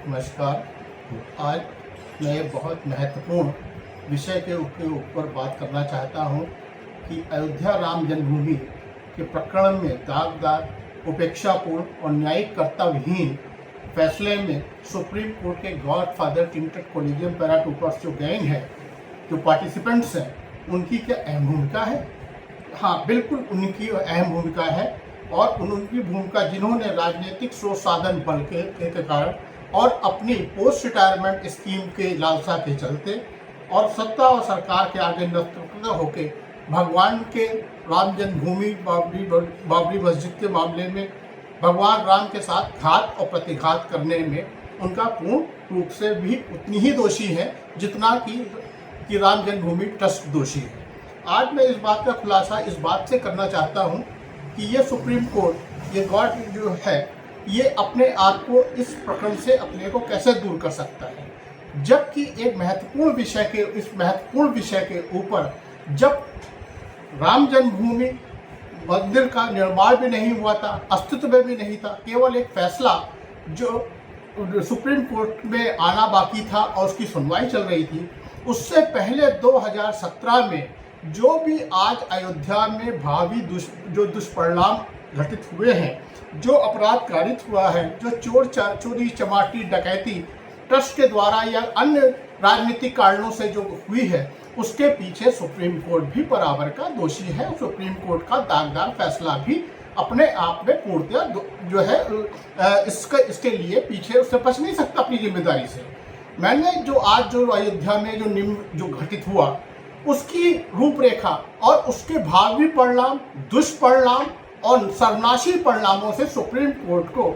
नमस्कार। आज मैं एक बहुत महत्वपूर्ण विषय के ऊपर बात करना चाहता हूं कि अयोध्या राम जन्मभूमि के प्रकरण में दागदार, उपेक्षापूर्ण और न्यायिक कर्तव्यहीन फैसले में सुप्रीम कोर्ट के गॉडफादर टिंटेड कोलिजियम पैराट्रूपर्स जो गैंग है, जो पार्टिसिपेंट्स हैं, उनकी क्या अहम भूमिका है? हाँ, बिल्कुल उनकी अहम भूमिका है। और उनकी भूमिका जिन्होंने राजनीतिक स्रोत साधन बल के कारण और अपनी पोस्ट रिटायरमेंट स्कीम के लालसा के चलते और सत्ता और सरकार के आगे नतमस्तक होकर भगवान के राम जन्मभूमि बाबरी मस्जिद के मामले में भगवान राम के साथ घात और प्रतिघात करने में उनका पूर्ण रूप से भी उतनी ही दोषी है जितना कि राम जन्मभूमि ट्रस्ट दोषी है। आज मैं इस बात का खुलासा इस बात से करना चाहता हूँ कि ये सुप्रीम कोर्ट, ये गॉड जो है, ये अपने आप को इस प्रकरण से अपने को कैसे दूर कर सकता है, जबकि एक महत्वपूर्ण विषय के ऊपर जब राम जन्मभूमि मंदिर का निर्माण भी नहीं हुआ था, अस्तित्व में भी नहीं था, केवल एक फैसला जो सुप्रीम कोर्ट में आना बाकी था और उसकी सुनवाई चल रही थी, उससे पहले 2017 में जो भी आज अयोध्या में भावी जो दुष्परिणाम घटित हुए हैं, जो अपराध कारित हुआ है, जो चोरी चमाटी डकैती ट्रस्ट के द्वारा या अन्य राजनीतिक कारणों से जो हुई है, उसके पीछे सुप्रीम कोर्ट भी बराबर का दोषी है। सुप्रीम कोर्ट का दागदार फैसला भी अपने आप में पूर्णतः जो है इसके लिए पीछे उससे बच नहीं सकता अपनी जिम्मेदारी से। मैंने जो अयोध्या में जो घटित हुआ, उसकी रूपरेखा और उसके भावी परिणाम, दुष्परिणाम और सर्वनाशी परिणामों से सुप्रीम कोर्ट को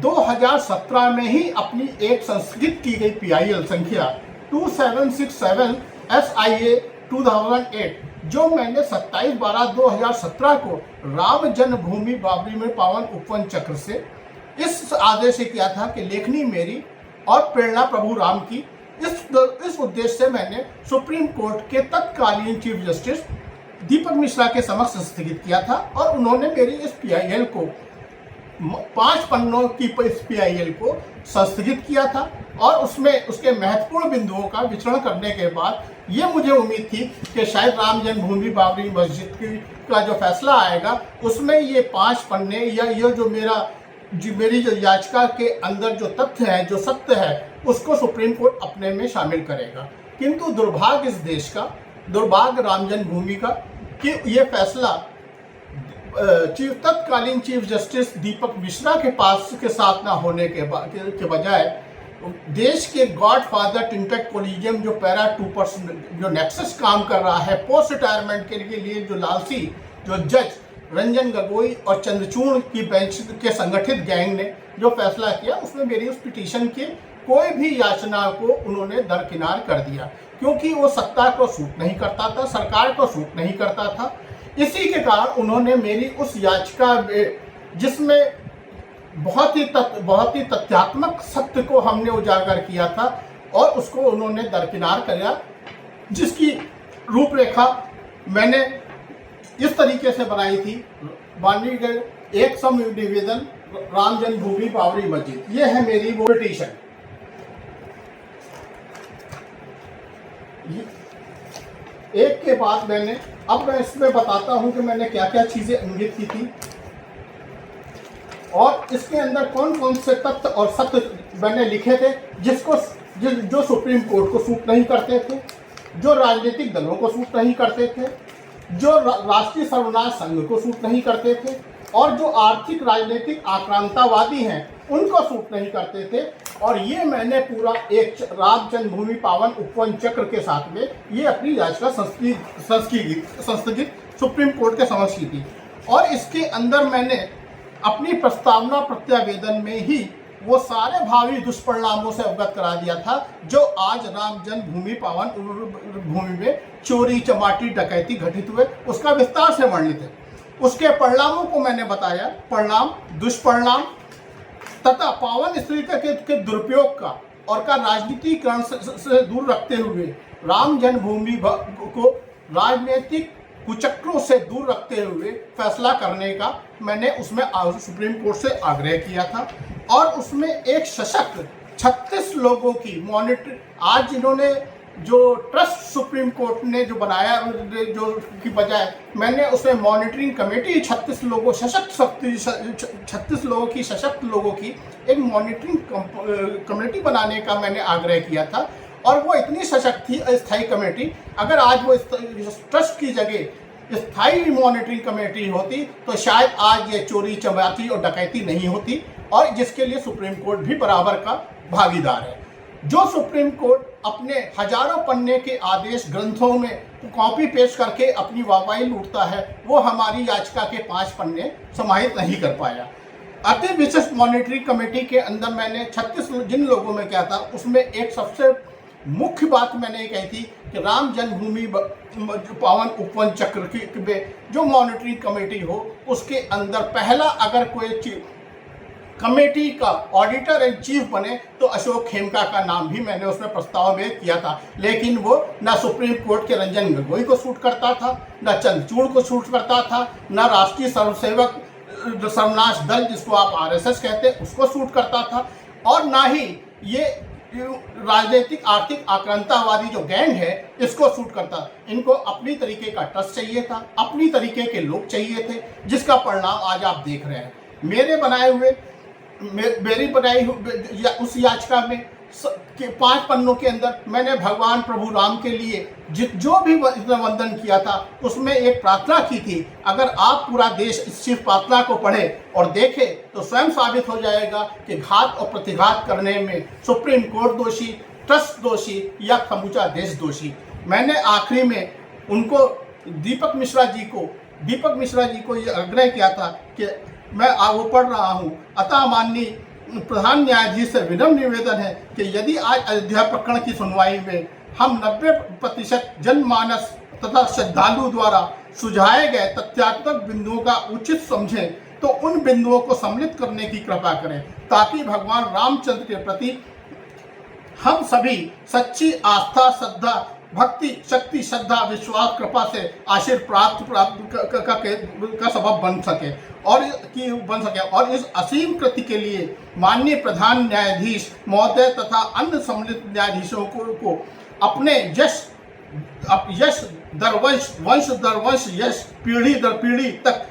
2017 में ही अपनी एक संस्कृत की गई PIL संख्या 2767 SIA 2008, जो मैंने 27/12/2017 को राम जन्मभूमि बाबरी में पावन उपवन चक्र से इस आदेश से किया था कि लेखनी मेरी और प्रेरणा प्रभु राम की। इस उद्देश्य से मैंने सुप्रीम कोर्ट के तत्कालीन चीफ जस्टिस दीपक मिश्रा के समक्ष स्थगित किया था और उन्होंने मेरी इस PIL को 5 पन्नों की इस PIL को संस्थगित किया था और उसमें उसके महत्वपूर्ण बिंदुओं का विचरण करने के बाद ये मुझे उम्मीद थी कि शायद राम जन्मभूमि बाबरी मस्जिद का जो फैसला आएगा उसमें ये 5 पन्ने या ये जो मेरी जो याचिका के अंदर जो तथ्य है, जो सत्य है, उसको सुप्रीम कोर्ट अपने में शामिल करेगा। किंतु दुर्भाग्य इस देश का, दुर्भाग्य राम जन्मभूमि का कि ये फैसला तत्कालीन चीफ जस्टिस दीपक मिश्रा के पास के साथ ना होने के बजाय देश के गॉडफादर टिंटेड कोलिजियम जो पैराट्रूपर्स जो नेक्सस काम कर रहा है पोस्ट रिटायरमेंट के लिए, जो लालसी जो जज रंजन गोगोई और चंद्रचूड़ की बेंच के संगठित गैंग ने जो फैसला किया, उसमें मेरी उस पिटीशन की कोई भी याचना को उन्होंने दरकिनार कर दिया, क्योंकि वो सत्ता को सूट नहीं करता था, सरकार को सूट नहीं करता था। इसी के कारण उन्होंने मेरी उस याचिका में, जिसमें बहुत ही तथ्यात्मक सत्य को हमने उजागर किया था, और उसको उन्होंने दरकिनार किया, जिसकी रूपरेखा मैंने इस तरीके से बनाई थी। माननीय एक सम निवेदन राम जन्मभूमि बाबरी मस्जिद, ये है मेरी वो पिटीशन। एक के बाद मैं इसमें बताता हूं कि मैंने क्या क्या चीजें इंगित की थी और इसके अंदर कौन कौन से तथ्य और सत्य मैंने लिखे थे जो सुप्रीम कोर्ट को सूट नहीं करते थे, जो राजनीतिक दलों को सूट नहीं करते थे, जो राष्ट्रीय सर्वनाश संघ को सूट नहीं करते थे, और जो आर्थिक राजनीतिक आक्रांतावादी हैं उनको सूट नहीं करते थे। और ये मैंने पूरा एक राम जन्मभूमि पावन उपवन चक्र के साथ में ये अपनी याचिका संस्थगित सुप्रीम कोर्ट के समक्ष की थी। और इसके अंदर मैंने अपनी प्रस्तावना प्रत्यावेदन में ही वो सारे भावी दुष्परिणामों से अवगत करा दिया था जो आज राम जन्मभूमि पावन भूमि में चोरी चमाटी डकैती घटित हुए, उसका विस्तार से वर्णित है। उसके परिणामों को मैंने बताया, परिणाम, दुष्परिणाम तथा पावन स्त्री के दुरुपयोग का और का राजनीतिकरण से दूर रखते हुए राम जन्मभूमि को राजनीतिक कुचक्रों से दूर रखते हुए फैसला करने का मैंने उसमें सुप्रीम कोर्ट से आग्रह किया था। और उसमें एक सशक्त 36 लोगों की मॉनिटर, आज इन्होंने जो ट्रस्ट सुप्रीम कोर्ट ने जो बनाया, जो की बजाय मैंने उसमें मॉनिटरिंग कमेटी 36 लोगों की सशक्त लोगों की एक मॉनिटरिंग कमेटी बनाने का मैंने आग्रह किया था। और वो इतनी सशक्त थी स्थायी कमेटी, अगर आज वो ट्रस्ट की जगह स्थायी मॉनिटरिंग कमेटी होती तो शायद आज ये चोरी चमारी और डकैती नहीं होती, और जिसके लिए सुप्रीम कोर्ट भी बराबर का भागीदार है। जो सुप्रीम कोर्ट अपने हजारों पन्ने के आदेश ग्रंथों में कॉपी पेश करके अपनी वाहवाही लूटता है, वो हमारी याचिका के 5 पन्ने समाहित नहीं कर पाया। अति विशिष्ट मॉनिटरिंग कमेटी के अंदर मैंने 36 जिन लोगों में क्या था, उसमें एक सबसे मुख्य बात मैंने कही थी कि राम जन्मभूमि पावन उपवन चक्र की जो मॉनिटरिंग कमेटी हो, उसके अंदर पहला अगर कोई कमेटी का ऑडिटर एंड चीफ बने तो अशोक खेमका का नाम भी मैंने उसमें प्रस्ताव में किया था। लेकिन वो ना सुप्रीम कोर्ट के रंजन गोगोई को सूट करता था, ना चंद्रचूड़ को सूट करता था, ना राष्ट्रीय सर्वसेवक सर्वनाश दल जिसको आप आरएसएस कहते हैं उसको सूट करता था, और ना ही ये राजनीतिक आर्थिक आक्रांतावादी जो गैंग है इसको सूट करता। इनको अपनी तरीके का ट्रस्ट चाहिए था, अपनी तरीके के लोग चाहिए थे, जिसका परिणाम आज आप देख रहे हैं। मेरी बनाई उस याचिका में 5 पन्नों के अंदर मैंने भगवान प्रभु राम के लिए जो भी वंदन किया था उसमें एक प्रार्थना की थी। अगर आप पूरा देश इस शिव प्रार्थना को पढ़े और देखे तो स्वयं साबित हो जाएगा कि घात और प्रतिघात करने में सुप्रीम कोर्ट दोषी, ट्रस्ट दोषी या समूचा देश दोषी। मैंने आखिरी में उनको दीपक मिश्रा जी को ये आग्रह किया था कि मैं वो पढ़ रहा हूँ, अतः माननीय प्रधान न्यायाधीश से विनम्र निवेदन है कि यदि आज अयोध्या प्रकरण की सुनवाई में हम 90% जनमानस तथा श्रद्धालु द्वारा सुझाए गए तथ्यात्मक बिंदुओं का उचित समझें तो उन बिंदुओं को सम्मिलित करने की कृपा करें, ताकि भगवान रामचंद्र के प्रति हम सभी सच्ची आस्था, श्रद्धा, भक्ति, शक्ति, श्रद्धा, विश्वास, कृपा से आशीर्वाद प्राप्त का सबब बन सके और इस असीम कृति के लिए माननीय प्रधान न्यायाधीश महोदय तथा अन्य सम्मिलित न्यायाधीशों को अपने यश वंश दर वंश यश पीढ़ी दर पीढ़ी तक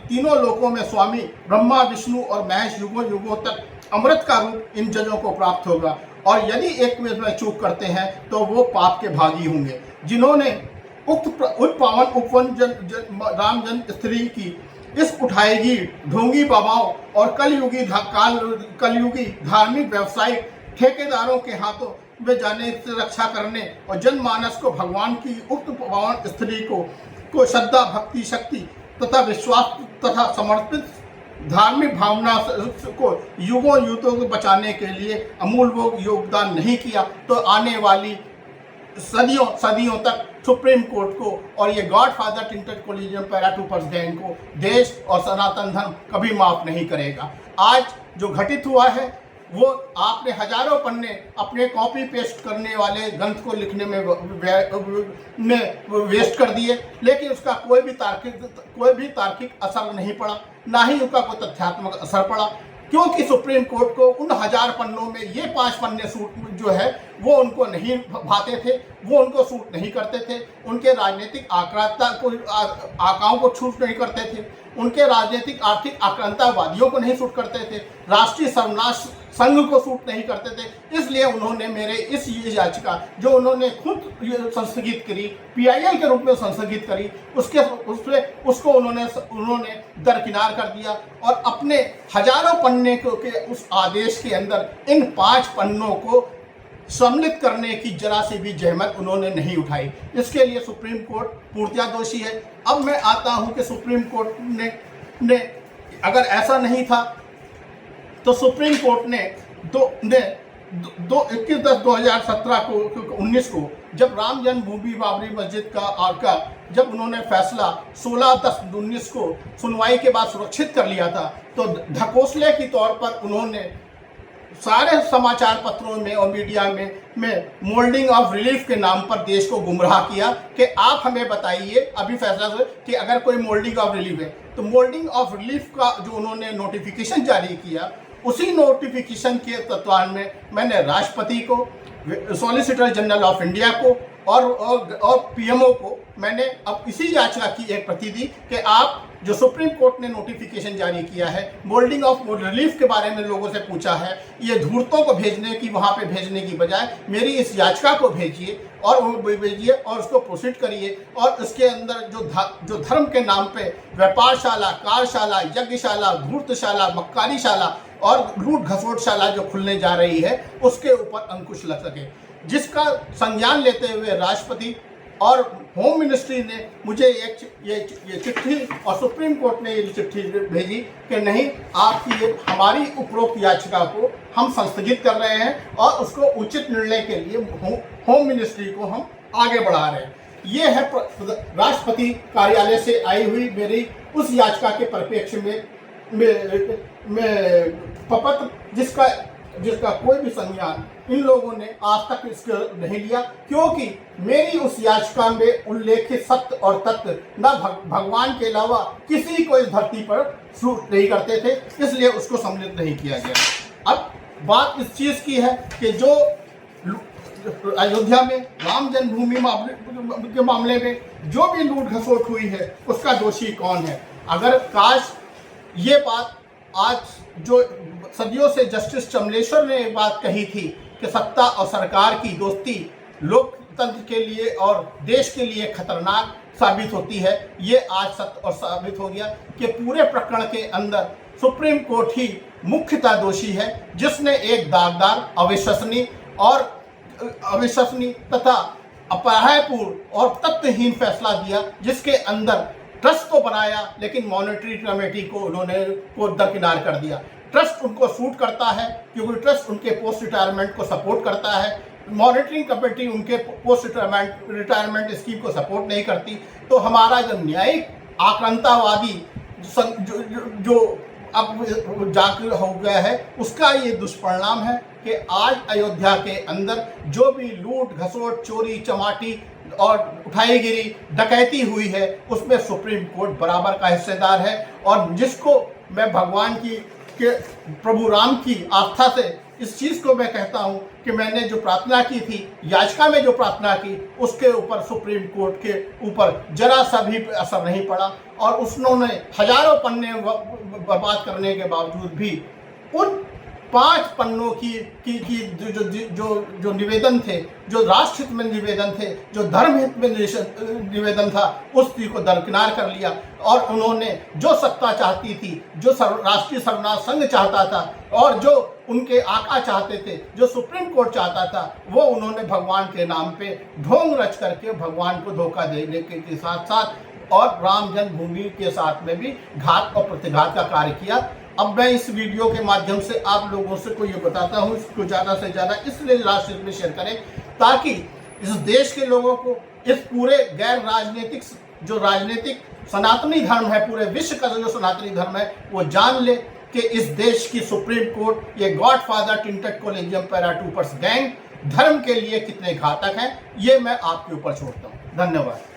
तीनों लोकों में स्वामी ब्रह्मा, विष्णु और महेश युगों युगों तक अमृत का रूप इन जजों को प्राप्त होगा। और यदि एक में चूक करते हैं तो वो पाप के भागी होंगे। जिन्होंने उक्त पावन उपवन राम जन्म स्त्री की इस उठाएगी ढोंगी बाबाओं और कलयुगी धार्मिक व्यवसायिक ठेकेदारों के हाथों में जाने से रक्षा करने और जनमानस को भगवान की उक्त पावन स्त्री को श्रद्धा, भक्ति, शक्ति तथा विश्वास तथा समर्पित धार्मिक भावना को युगों को बचाने के लिए अमूल्य योगदान नहीं किया तो आने वाली सदियों तक सुप्रीम कोर्ट को और ये godfather tinted collegium paratroopers gang को देश और सनातन धर्म कभी माफ नहीं करेगा। आज जो घटित हुआ है वो आपने हजारों पन्ने अपने कॉपी पेस्ट करने वाले ग्रंथ को लिखने में वेस्ट कर दिए, लेकिन उसका कोई भी तार्किक असर नहीं पड़ा, ना ही उनका कोई तथ्यात्मक असर पड़ा, क्योंकि सुप्रीम कोर्ट को उन 1000 पन्नों में ये 5 पन्ने सूट जो है वो उनको नहीं भाते थे, वो उनको सूट नहीं करते थे, उनके राजनीतिक आकाओं को छूट नहीं करते थे, उनके राजनीतिक आर्थिक आक्रांतावादियों को नहीं सूट करते थे, राष्ट्रीय सर्वनाश संघ को सूट नहीं करते थे। इसलिए उन्होंने मेरे इस याचिका जो उन्होंने खुद संस्थगित करी, पीआईएल के रूप में संस्थगित करी, उसको उन्होंने दरकिनार कर दिया और अपने हजारों पन्ने के उस आदेश के अंदर इन 5 पन्नों को सम्मिलित करने की जरा से भी जहमत उन्होंने नहीं उठाई। इसके लिए सुप्रीम कोर्ट पूर्णतया दोषी है। अब मैं आता हूं कि सुप्रीम कोर्ट ने अगर ऐसा नहीं था तो सुप्रीम कोर्ट ने 21/10/2017 को 19 को जब राम जन्मभूमि बाबरी मस्जिद का जब उन्होंने फैसला 16/10/19 को सुनवाई के बाद सुरक्षित कर लिया था, तो ढकोसले के तौर पर उन्होंने सारे समाचार पत्रों में और मीडिया में मोल्डिंग ऑफ रिलीफ के नाम पर देश को गुमराह किया कि आप हमें बताइए अभी फैसला हुआ कि अगर कोई मोल्डिंग ऑफ रिलीफ है, तो मोल्डिंग ऑफ रिलीफ का जो उन्होंने नोटिफिकेशन जारी किया उसी नोटिफिकेशन के तत्वान में मैंने राष्ट्रपति को, सॉलिसिटर जनरल ऑफ इंडिया को और पीएमओ को मैंने अब इसी याचिका की एक प्रति दी कि आप जो सुप्रीम कोर्ट ने नोटिफिकेशन जारी किया है, मोल्डिंग ऑफ रिलीफ के बारे में लोगों से पूछा है, ये धूर्तों को भेजने की, वहाँ पे भेजने की बजाय मेरी इस याचिका को भेजिए और उसको प्रोसीड करिए और इसके अंदर जो धर्म के नाम पे व्यापारशाला, कार्यशाला, यज्ञशाला, धूर्तशाला, मक्कारीशाला और लूट घसोटशाला जो खुलने जा रही है उसके ऊपर अंकुश लग सके, जिसका संज्ञान लेते हुए राष्ट्रपति और होम मिनिस्ट्री ने मुझे ये चिट्ठी और सुप्रीम कोर्ट ने ये चिट्ठी भेजी कि नहीं, आपकी ये हमारी उपरोक्त याचिका को हम संस्थगित कर रहे हैं और उसको उचित निर्णय के लिए होम मिनिस्ट्री को हम आगे बढ़ा रहे हैं। ये है राष्ट्रपति कार्यालय से आई हुई मेरी उस याचिका के परिप्रेक्ष्य में प्रपत्र, जिसका कोई भी संज्ञान इन लोगों ने आज तक इसको नहीं लिया, क्योंकि मेरी उस याचिका में उल्लेखित सत्य और तथ्य न भगवान के अलावा किसी को इस धरती पर सूट नहीं करते थे, इसलिए उसको सम्मिलित नहीं किया गया। अब बात इस चीज़ की है कि जो अयोध्या में राम जन्मभूमि के मामले में जो भी लूट घसोट हुई है उसका दोषी कौन है। अगर काश ये बात आज जो सदियों से जस्टिस चमलेश्वर ने एक बात कही थी कि सत्ता और सरकार की दोस्ती लोकतंत्र के लिए और देश के लिए खतरनाक साबित होती है, ये आज सत्य और साबित हो गया कि पूरे प्रकरण के अंदर सुप्रीम कोर्ट ही मुख्यतः दोषी है, जिसने एक दागदार, अविश्वसनीय तथा अपराधपूर्ण और तथ्यहीन फैसला दिया, जिसके अंदर ट्रस्ट तो बनाया लेकिन मॉनेटरी कमेटी को उन्होंने दरकिनार कर दिया। ट्रस्ट उनको सूट करता है क्योंकि ट्रस्ट उनके पोस्ट रिटायरमेंट को सपोर्ट करता है, मॉनेटरिंग कमेटी उनके पोस्ट रिटायरमेंट स्कीम को सपोर्ट नहीं करती। तो हमारा जो न्यायिक आक्रांतावादी जो अब जागृत हो गया है, उसका ये दुष्परिणाम है कि आज अयोध्या के अंदर जो भी लूट घसोट, चोरी चमाटी और उठाईगिरी, डकैती हुई है, उसमें सुप्रीम कोर्ट बराबर का हिस्सेदार है। और जिसको मैं भगवान के प्रभु राम की आस्था से इस चीज़ को मैं कहता हूँ कि मैंने जो प्रार्थना की थी, याचिका में जो प्रार्थना की, उसके ऊपर सुप्रीम कोर्ट के ऊपर जरा सा भी असर नहीं पड़ा और उन्होंने हजारों पन्ने बर्बाद करने के बावजूद भी उन 5 पन्नों की जो निवेदन थे, जो राष्ट्र हित में निवेदन थे, जो धर्म हित में निवेदन था, उस चीज को दरकिनार कर लिया और उन्होंने जो सत्ता चाहती थी, जो राष्ट्रीय सर्वनाश संघ चाहता था और जो उनके आका चाहते थे, जो सुप्रीम कोर्ट चाहता था, वो उन्होंने भगवान के नाम पे ढोंग रच करके भगवान को धोखा देने के साथ साथ और राम जन्मभूमि के साथ में भी घात और प्रतिघात का कार्य किया। अब मैं इस वीडियो के माध्यम से आप लोगों से को ये बताता हूँ, इसको ज़्यादा से ज़्यादा इसलिए राष्ट्र में शेयर करें ताकि इस देश के लोगों को इस पूरे गैर राजनीतिक जो राजनीतिक सनातनी धर्म है, पूरे विश्व का जो सनातनी धर्म है, वो जान ले कि इस देश की सुप्रीम कोर्ट, ये godfather tinted collegium paratroopers gang धर्म के लिए कितने घातक हैं, ये मैं आपके ऊपर छोड़ता हूँ। धन्यवाद।